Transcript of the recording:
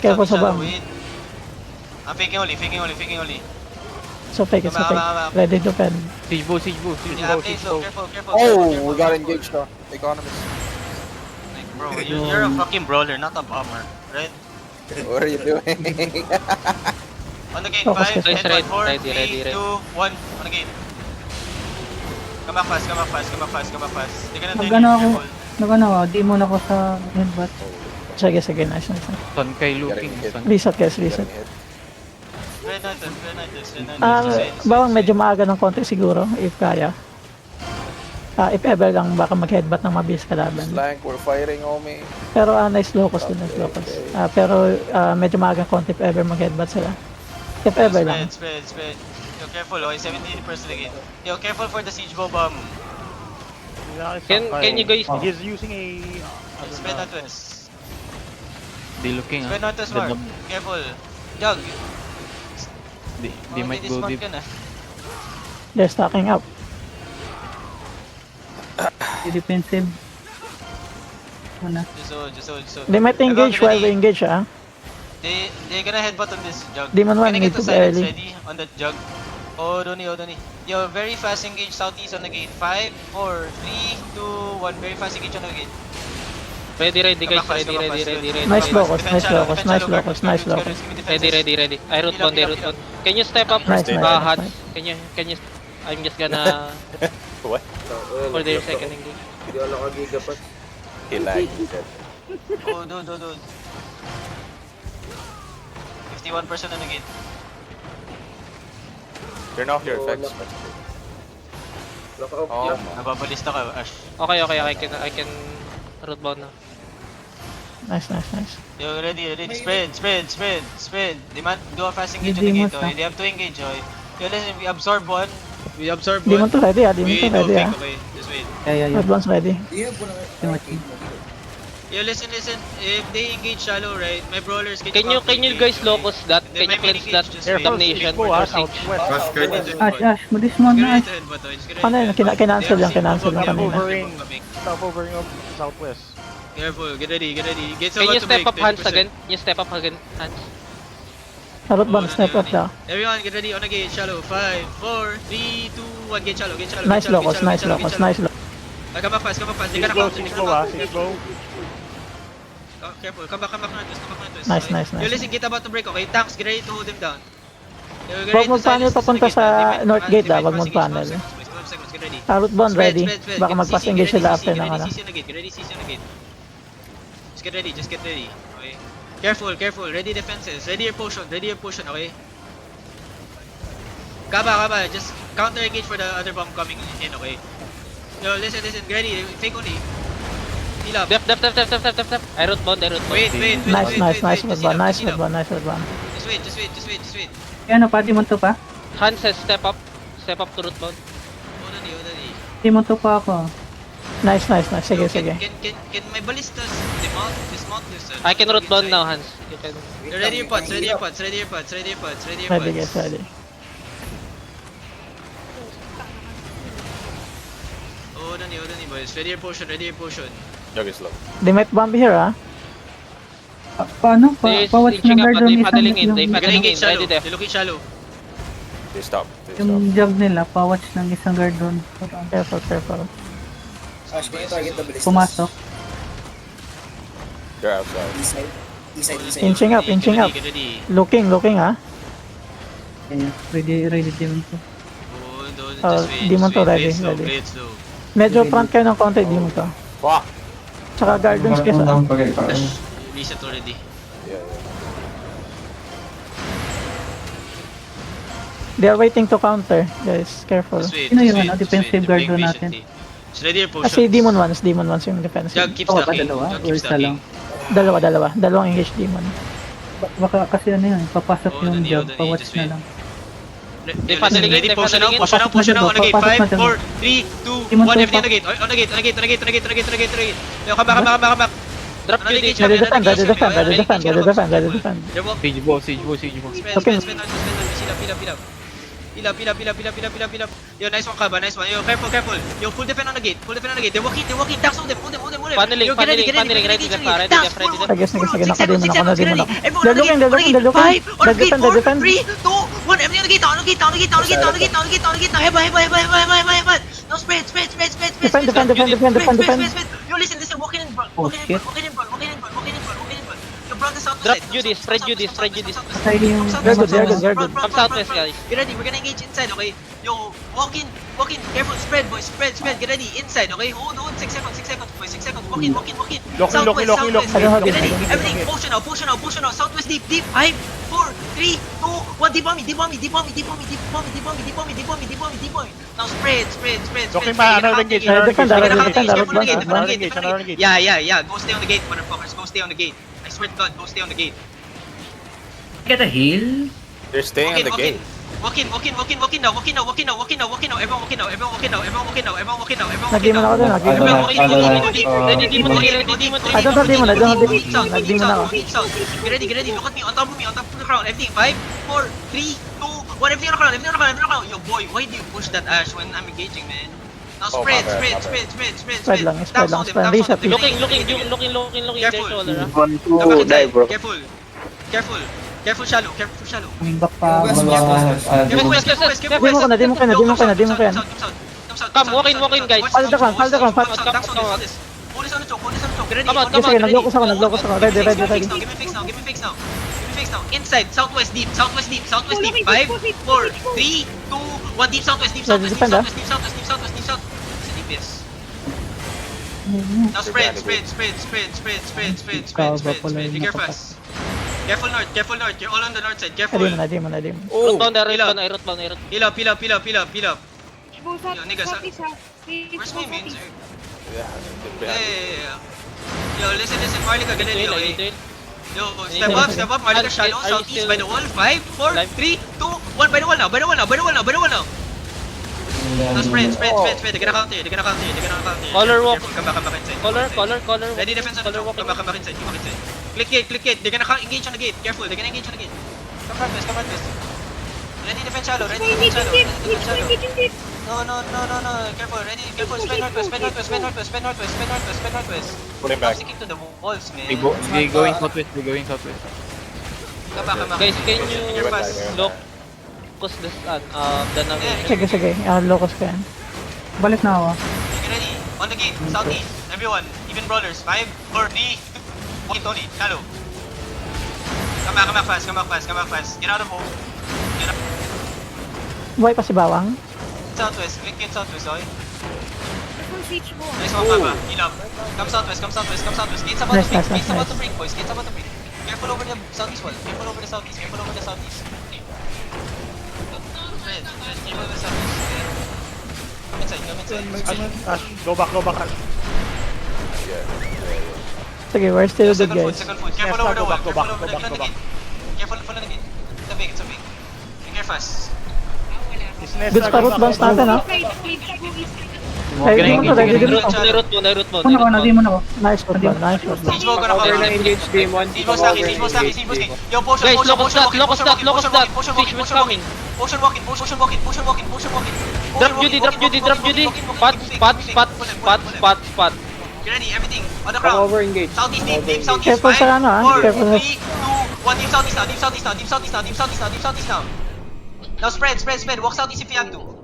Careful sa bomb. Wait. I'm faking only. So fake it, so fake. Ready to pen. Siege bow, siege bow, siege Yeah, bow, play siege slow. bow. Careful. Oh, we got engaged though. Economist. Like, bro, you're a fucking brawler, not a bomber. Right? What are you doing? On the gate, Focus, 5, focus. headbutt, 4, Ready, 3, ready. 2, 1. On the gate. Come back fast. They're gonna take Magano you, ako, nagano ako, demon ako sa headbutt. Sige, nice. Sun Kai looking. hit. Sun Reset guys, reset. Getting hit. Red Knights. Bawang medyo maaga ng konti siguro, if kaya. If ever lang, baka mag-headbutt ng mabilis kalaban. Flank, we're fighting, homie. Pero nice locus din, nice locus. Pero medyo maaga ng konti if ever mag-headbutt sila. If ever lang. Spread. Yo, careful, okay, 70% again. Yo, careful for the siege bow bomb. Can you guys He's using a... Spread northwest. be looking Spread northwest, Mark. Careful. Jug. They might go deep. They're stacking up. Defensive. Muna. Just hold. They might engage while we engage, They're gonna headbutt on this jug. Demon one Can I need get the to be silence early. ready on that jug? Oh, Donnie. Yo, very fast engage southeast on the gate. 5, 4, 3, 2, 1. Very fast engage on the gate. Ready guys, Come back ready. fast. Nice locus, Defense shallow, nice locus. give me defenses. Ready. I root Heal up, one, heal root up. one. Can you step up? Nice. Hats. Can you I'm just gonna What? for their second engage. Hindi ako nakagigapat. He lagged, he said. Oh, dude. 51% on the gate. Turn off your Oo, effects. Naka-off Oh, yan. my. Nababalista ka, Ash. Okay, I can root bound now. Nice. Yo, ready. Spread. Demand, do a fast engage on Hindi the mo gate, oh. sa- They have to engage, oh. Yo, listen, we absorb one. Demon to ready, Demon Wait, to ready, fake, okay. Just wait. Yeah. Advance ready. Yo, listen. If they engage shallow, right, my brawlers can Can you guys locus that? They Can you might cleanse engage, that just wait. damnation Go, or southwest. siege? Ash, madismon Get na ready Ash. to headbutt, oh. Just get Ano ready yun, to headbutt. kinancel They have cancel siege lang bomb kanina. coming. Stop overing up southwest. Careful, get ready. Get Can someone you to step break, up hands 30%. again? Can you step up again hands? Root bomb, step up daw. Everyone, get ready on a gate, shallow. 5, 4, 3, 2, 1, get shallow. Nice locus. Come back fast. They Siege gotta bow, count. siege bow, siege bow. Oh, careful, come back northwest. Nice. Yo, listen, get about to break, okay? Tanks, get ready to hold them down. Yo, get ready Huwag to mag-panel silence papunta this on the sa gate, north man. gate, Divide huwag fast mag-panel. engage, 12 seconds, get ready. Root bomb ready. Spread. Baka Get mag-pass CC, engage get sila ready after CC, ng get ano. ready CC on the gate, get ready CC on the gate. Just get ready. Okay. Careful. Ready defenses. Ready your potion, okay? Kaba, just counter engage for the other bomb coming in, okay? Yo, listen, get ready, fake only. Heal up. Def. I root bound. Wait. Nice root bomb. Just wait. Ano pa, demon to pa? Hands says step up to root bound. Onani. Demon to pa ako. Nice. Sige. Can my ballistas dismount this? I can root bound now, Hans. You can. Ready your pots. Ready guys, ready. Onani, boys. Ready your potion. Jug is low. They might bomb here, Paano? They Pawatch inching ng up, guard but they doon paddling in. They They're gonna paddling in. engage shallow. Ready def. They're looking shallow. They stop. yung jug nila, pawatch ng isang guard doon. Careful. Ash, can you target the ballistas? Pumasok. They're outside. East side. Inching up. Get ready. Looking, Yeah. Ready demon to. Just wait. Demon to ready. Play it slow. Medyo front kayo ng konti, di mo to. Fuck! Tsaka gardens kayo sa... Reset already. Yeah. They are waiting to counter, guys. Careful. Just wait. Sino yung just wait, defensive just wait. guard They're doon playing natin? patiently. Just ready your potion. Kasi demon ones yung defensive. Jug keeps Oh, stacking. dalawa? Jug Or keeps isa lang? stacking. Dalawang engaged demon. Baka kasi ano yun, papasok Oh, yung Dani, jug, Dani, pawatch just na wait. lang. They paddling in, Ready, they potion paddling out. in. Potion out on the gate. Papasok 5, na 4, 3, 2, Demon 1. to, Everything on the gate. Yo, come back. Drop Another you engage, this. Ready defend. Ready defend. Ready defend. They're walk. Siege bow. Spend. Heal up. Heal up. Yo, nice one, Kaba, nice one. Yo, careful. Yo, full defend on the gate. They're walking. Dax on them. Funneling, Yo, get ready, ready, get ready, ready. Dax, ready, full- ready. Sige, full- nakademo 6 seconds, na ako. get ready. Everyone They're on the gate, looking. on the gate. 5, on the gate, 4, Defend. 3, 2, 1. Everyone on the gate, on the gate. Now, Heba. No, spread. Defend. Yo, listen, walking in front. Oh, Walking in shit. front. Yo, brothers out Spread the you this, spread you this. Patay yung... They're good. Come southwest, guys. Get ready, we're gonna engage inside, okay? Yo, walk in, careful, spread, boys, spread, get ready, inside, okay? Hold, 6 seconds, boys, 6 seconds, walk in. Southwest, Lock in. get ready, everything, potion now, southwest deep, 5, 4, 3, 2, 1, deep on me. Now spread. Looking pa, another engage, Defend, another engage. Yeah, go stay on the gate, motherfuckers, go stay on the gate. I swear to God, go stay on the gate. Get a heal? They're staying on the gate. Walk in now. Everyone walk in now. Nag-demon ako dun. Ready, demon heal. I don't have demon. Nag-demon ako. Get ready. Look at me. On top of the crown. Everything. 5, 4, 3, 2, 1. Everything on the crown. Yo, boy, why do you push that Ash when I'm engaging, man? Now Oh, spread. my bad. Spread lang. Reset. Looking. There's shoulder. Careful, shallow. Coming back pa. Demo ka na. Come, walk in, guys. Follow the crown. Police on the choke. Ready? Come on, Sige, naglokos ako. Ready. Give me fix now. Inside, southwest deep. 5, 4, 3, 2, 1. Deep southwest. Defend, ah. It's a DPS. Now spread. Figure fast. Careful north. You're all on the north side. Careful. Nademon. Root bound. I root bound. Heal up. Yo, niggas, where's my main, sir? Yeah. Yo, listen, Marlika, ganun Heal, yo, I need to eh. heal. Yo, step up, Marlika, shallow, Are you southeast still- by the wall, 5, 4, 3, 2, 1, by the wall now. Now spread, they're gonna counter you. Color walk. Careful, come back inside. Color. Ready defense on the Color top, walking. come back inside. Click gate, they're gonna engage on the gate, careful, they're gonna engage on the gate. Come front west. Ready defense shallow. No, careful, spin northwest. Pull him Stop back. sticking to the walls, man. We're going southwest. Come back. Guys, can Figure you fast. look? Cause this, the navigation. Sige. Locos ka yan. Balik na ako. Get ready. On the gate. Southeast. Everyone. Even brawlers. 5, 4, 3. Walkie Tony. Shallow. Come back fast. Get out of home. Buhay pa si Bawang. Southwest. Click it southwest, oy. Nice one, Papa. Heal up. Come southwest. Gates about to break, boys. Careful over the southeast wall. Careful over the southeast. Spread. Careful over the southeast. Come inside. Ash, go back. Sige, we're still good, guys. Second foot. Careful over the wall. Go back. Careful on the gate. It's a big. Figure fast. Good pa root bounce natin, ha? Ready mo to. I root bound. Ano ako, nademon ako. Nice root bounce. Siege mo gonna cover. engage demon. Siege mo staki. Yo, potion. Guys, locust that. Fish was coming. Potion walking. Drop Judy. Spot. Get ready, everything. On the ground. engage. Southeast, deep southeast. Careful sa ano, ah. 4, 3, Careful. 2, 1. Deep southeast now. Now spread. Walk southeast if you have to.